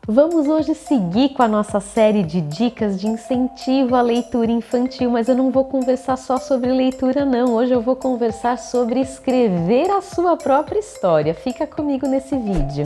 Vamos hoje seguir com a nossa série de dicas de incentivo à leitura infantil, mas eu não vou conversar só sobre leitura não, hoje eu vou conversar sobre escrever a sua própria história. Fica comigo nesse vídeo.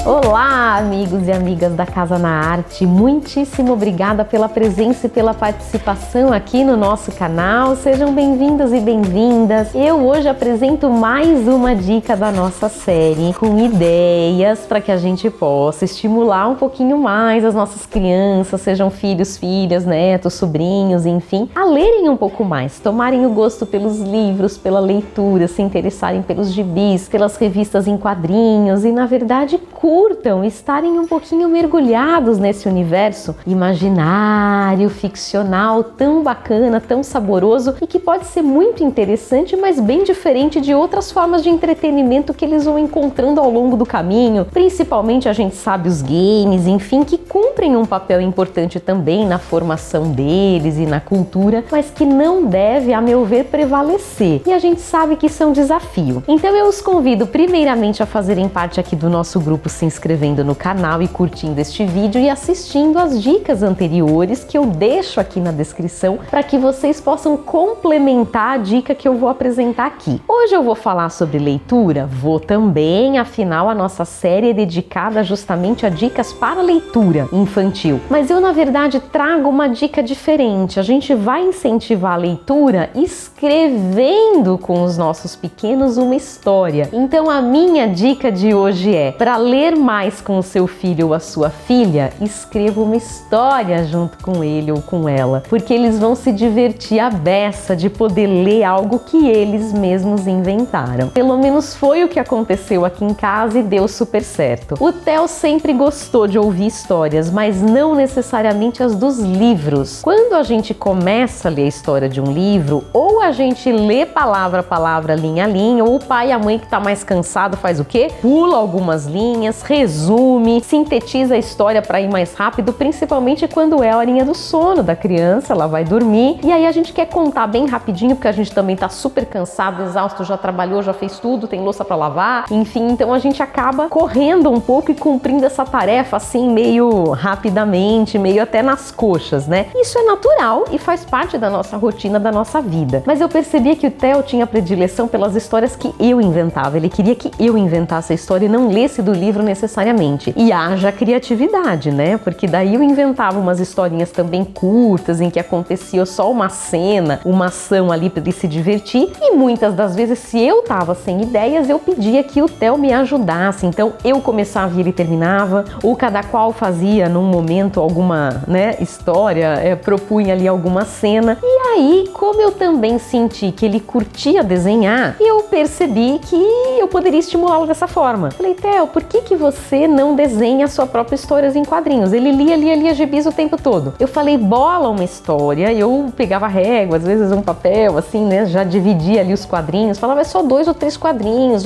Olá, amigos e amigas da Casa na Arte, muitíssimo obrigada pela presença e pela participação aqui no nosso canal, sejam bem-vindos e bem-vindas. Eu hoje apresento mais uma dica da nossa série, com ideias para que a gente possa estimular um pouquinho mais as nossas crianças, sejam filhos, filhas, netos, sobrinhos, enfim, a lerem um pouco mais, tomarem o gosto pelos livros, pela leitura, se interessarem pelos gibis, pelas revistas em quadrinhos e, na verdade, curtam, estarem um pouquinho mergulhados nesse universo imaginário, ficcional, tão bacana, tão saboroso e que pode ser muito interessante, mas bem diferente de outras formas de entretenimento que eles vão encontrando ao longo do caminho. Principalmente a gente sabe os games, enfim, que cumprem um papel importante também na formação deles e na cultura, mas que não deve, a meu ver, prevalecer. E a gente sabe que isso é um desafio. Então eu os convido primeiramente a fazerem parte aqui do nosso grupo, se inscrevendo no canal e curtindo este vídeo e assistindo as dicas anteriores que eu deixo aqui na descrição para que vocês possam complementar a dica que eu vou apresentar aqui. Hoje eu vou falar sobre leitura, vou também, afinal a nossa série é dedicada justamente a dicas para leitura infantil, mas eu na verdade trago uma dica diferente. A gente vai incentivar a leitura escrevendo com os nossos pequenos uma história. Então a minha dica de hoje é: para ler mais com o seu filho ou a sua filha, escreva uma história junto com ele ou com ela, porque eles vão se divertir à beça de poder ler algo que eles mesmos inventaram. Pelo menos foi o que aconteceu aqui em casa e deu super certo. O Theo sempre gostou de ouvir histórias, mas não necessariamente as dos livros. Quando a gente começa a ler a história de um livro, ou a gente lê palavra a palavra, linha a linha, ou o pai e a mãe que tá mais cansado faz o quê? Pula algumas linhas, resume, sintetiza a história para ir mais rápido, principalmente quando é a horinha do sono da criança, ela vai dormir, e aí a gente quer contar bem rapidinho, porque a gente também tá super cansado, exausto, já trabalhou, já fez tudo, tem louça para lavar, enfim, então a gente acaba correndo um pouco e cumprindo essa tarefa assim, meio rapidamente, meio até nas coxas, né? Isso é natural e faz parte da nossa rotina, da nossa vida. Mas eu percebia que o Theo tinha predileção pelas histórias que eu inventava, ele queria que eu inventasse a história e não lesse do livro necessariamente. E haja criatividade, né? Porque daí eu inventava umas historinhas também curtas, em que acontecia só uma cena, uma ação ali para ele se divertir, e muitas das vezes, se eu tava sem ideias, eu pedia que o Theo me ajudasse. Então eu começava e ele terminava, ou cada qual fazia num momento alguma, né, história, propunha ali alguma cena. E aí, como eu também senti que ele curtia desenhar, eu percebi que eu poderia estimulá-lo dessa forma. Falei: Theo, por que você não desenha a sua própria história em quadrinhos? Ele lia gibis o tempo todo. Eu falei: bola uma história. Eu pegava régua, às vezes um papel, assim, né? Já dividia ali os quadrinhos. Falava: é só 2 ou 3 quadrinhos.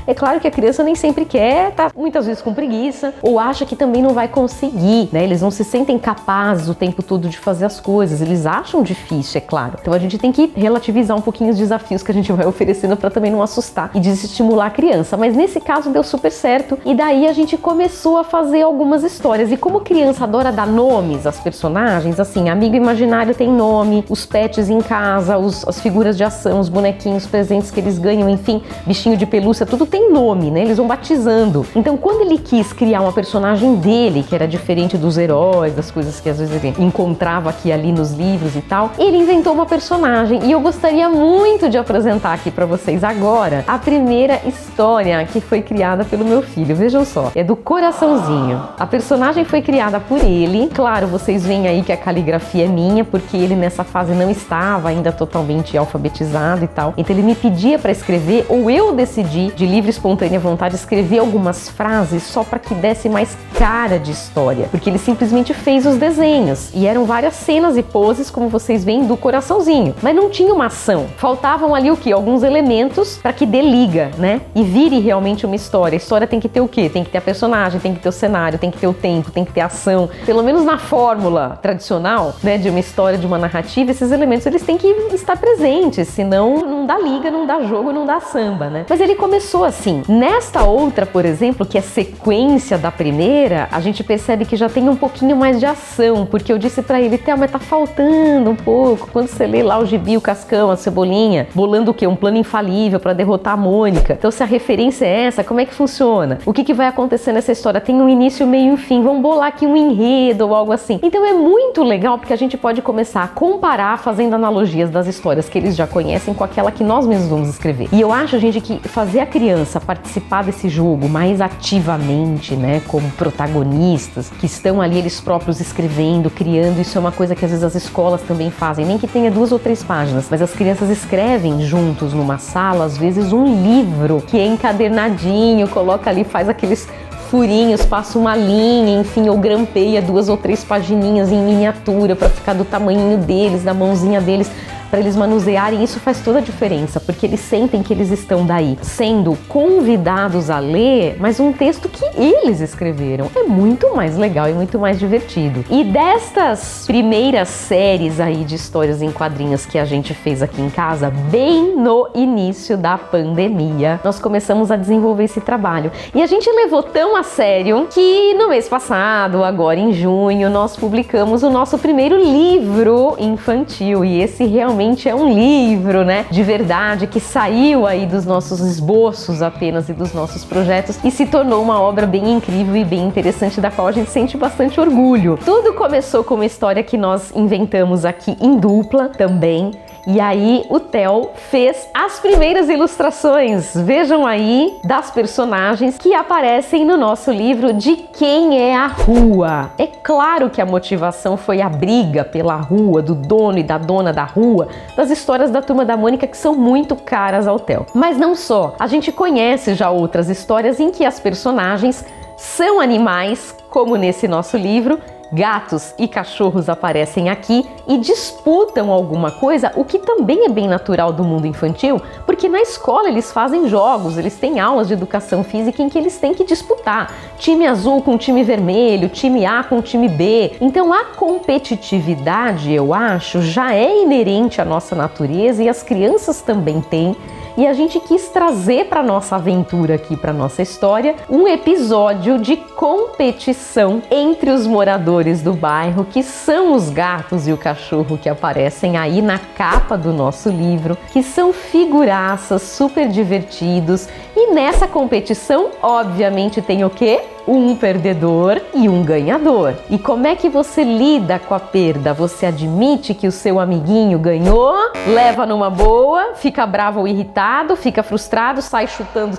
É claro que a criança nem sempre quer, tá muitas vezes com preguiça, ou acha que também não vai conseguir, né? Eles não se sentem capazes o tempo todo de fazer as coisas. Eles acham difícil, é claro. Então a gente tem que relativizar um pouquinho os desafios que a gente vai oferecendo para também não assustar e desestimular a criança. Mas nesse caso deu super certo, e daí a gente começou a fazer algumas histórias. E como criança adora dar nomes às personagens, assim, amigo imaginário tem nome, os pets em casa, as figuras de ação, os bonequinhos, presentes que eles ganham, enfim, bichinho de pelúcia, tudo tem nome, né? Eles vão batizando. Então quando ele quis criar uma personagem dele, que era diferente dos heróis, das coisas que às vezes ele encontrava aqui e ali nos livros e tal, ele inventou uma personagem, e eu gostaria muito de apresentar aqui para vocês agora a primeira história que foi criada pelo meu filho. Vejam só, é do Coraçãozinho. A personagem foi criada por ele. Claro, vocês veem aí que a caligrafia é minha, porque ele nessa fase não estava ainda totalmente alfabetizado e tal. Então ele me pedia para escrever, ou eu decidi, de livre e espontânea vontade, escrever algumas frases só para que desse mais cara de história, porque ele simplesmente fez os desenhos, e eram várias cenas e poses, como vocês veem, do Coraçãozinho, mas não tinha uma ação. Faltavam ali o quê? Alguns elementos para que dê liga, né? E vire realmente uma história. A história tem que ter o quê? Tem que ter a personagem, tem que ter o cenário, tem que ter o tempo, tem que ter a ação. Pelo menos na fórmula tradicional, né, de uma história, de uma narrativa, esses elementos eles têm que estar presentes, senão não dá liga, não dá jogo, não dá samba, né? Mas ele começou assim, nesta outra, por exemplo, que é sequência da primeira, a gente percebe que já tem um pouquinho mais de ação, porque eu disse pra ele, Theo, mas tá faltando um pouco. Quando você lê lá o Gibi, o Cascão, a Cebolinha, bolando o quê? Um plano infalível pra derrotar a Mônica. Então, se a referência é essa, como é que funciona? O que vai acontecer nessa história? Tem um início, meio e fim. Vamos bolar aqui um enredo ou algo assim. Então, é muito legal porque a gente pode começar a comparar fazendo analogias das histórias que eles já conhecem com aquela que nós mesmos vamos escrever. E eu acho, gente, que fazer a criança participar desse jogo mais ativamente, né, como protagonistas, que estão ali eles próprios escrevendo, criando, isso é uma coisa que às vezes as escolas também fazem, nem que tenha 2 ou 3 páginas, mas as crianças escrevem juntos numa sala, às vezes um livro que é encadernadinho, coloca ali, faz aqueles furinhos, passa uma linha, enfim, ou grampeia 2 ou 3 pagininhas em miniatura para ficar do tamanho deles, da mãozinha deles, para eles manusearem. Isso faz toda a diferença, porque eles sentem que eles estão daí, sendo convidados a ler, mas um texto que eles escreveram. É muito mais legal e muito mais divertido. E destas primeiras séries aí de histórias em quadrinhos que a gente fez aqui em casa, bem no início da pandemia, nós começamos a desenvolver esse trabalho. E a gente levou tão a sério que no mês passado, agora em junho, nós publicamos o nosso primeiro livro infantil. E esse realmente é um livro, né, de verdade, que saiu aí dos nossos esboços apenas e dos nossos projetos e se tornou uma obra bem incrível e bem interessante, da qual a gente sente bastante orgulho. Tudo começou com uma história que nós inventamos aqui em dupla também. E aí o Theo fez as primeiras ilustrações, vejam aí, das personagens que aparecem no nosso livro De Quem é a Rua. É claro que a motivação foi a briga pela rua, do dono e da dona da rua, das histórias da Turma da Mônica que são muito caras ao Theo. Mas não só, a gente conhece já outras histórias em que as personagens são animais, como nesse nosso livro. Gatos e cachorros aparecem aqui e disputam alguma coisa, o que também é bem natural do mundo infantil, porque na escola eles fazem jogos, eles têm aulas de educação física em que eles têm que disputar. Time azul com time vermelho, time A com time B. Então a competitividade, eu acho, já é inerente à nossa natureza e as crianças também têm. E a gente quis trazer para nossa aventura aqui, para nossa história, um episódio de competição entre os moradores do bairro, que são os gatos e o cachorro que aparecem aí na capa do nosso livro, que são figuraças, super divertidos. E nessa competição, obviamente, tem o quê? Um perdedor e um ganhador. E como é que você lida com a perda? Você admite que o seu amiguinho ganhou, leva numa boa, fica bravo ou irritado, fica frustrado, sai chutando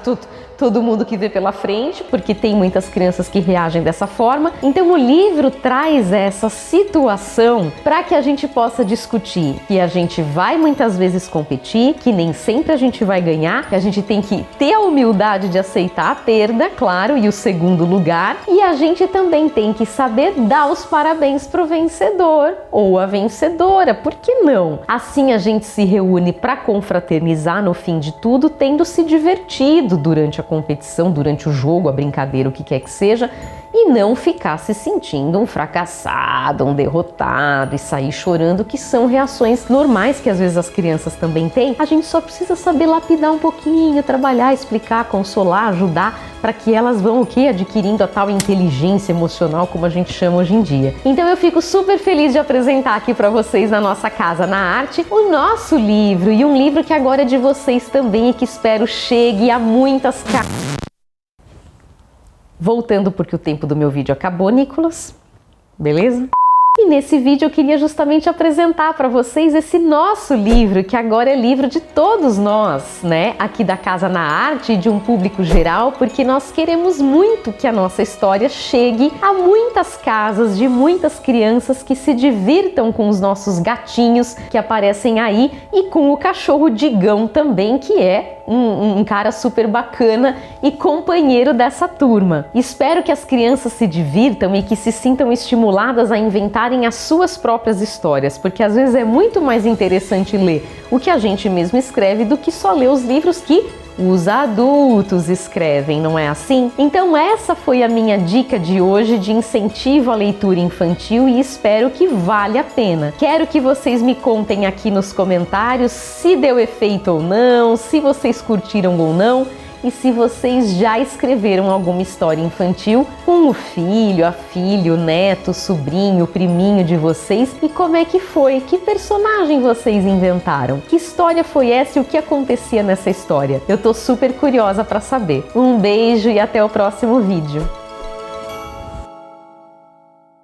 todo mundo que vê pela frente, porque tem muitas crianças que reagem dessa forma. Então o livro traz essa situação para que a gente possa discutir que a gente vai muitas vezes competir, que nem sempre a gente vai ganhar, que a gente tem que ter a humildade de aceitar a perda, claro, e o segundo lugar, e a gente também tem que saber dar os parabéns pro vencedor ou a vencedora, por que não? Assim a gente se reúne para confraternizar no fim de tudo, tendo se divertido durante a competição, durante o jogo, a brincadeira, o que quer que seja, e não ficar se sentindo um fracassado, um derrotado e sair chorando, que são reações normais que às vezes as crianças também têm. A gente só precisa saber lapidar um pouquinho, trabalhar, explicar, consolar, ajudar, para que elas vão o quê? Adquirindo a tal inteligência emocional, como a gente chama hoje em dia. Então eu fico super feliz de apresentar aqui para vocês na nossa Casa na Arte o nosso livro, e um livro que agora é de vocês também e que espero chegue a muitas casas. Voltando porque o tempo do meu vídeo acabou, Nicolas, beleza? E nesse vídeo eu queria justamente apresentar para vocês esse nosso livro, que agora é livro de todos nós, né? Aqui da Casa na Arte e de um público geral, porque nós queremos muito que a nossa história chegue a muitas casas de muitas crianças que se divirtam com os nossos gatinhos que aparecem aí e com o cachorro Digão também, que é um cara super bacana e companheiro dessa turma. Espero que as crianças se divirtam e que se sintam estimuladas a inventarem as suas próprias histórias, porque às vezes é muito mais interessante ler o que a gente mesmo escreve do que só ler os livros que os adultos escrevem, não é assim? Então essa foi a minha dica de hoje de incentivo à leitura infantil e espero que valha a pena. Quero que vocês me contem aqui nos comentários se deu efeito ou não, se vocês curtiram ou não. e se vocês já escreveram alguma história infantil com o filho, a filha, o neto, o sobrinho, o priminho de vocês e como é que foi, que personagem vocês inventaram, que história foi essa e o que acontecia nessa história. Eu tô super curiosa para saber. Um beijo e até o próximo vídeo.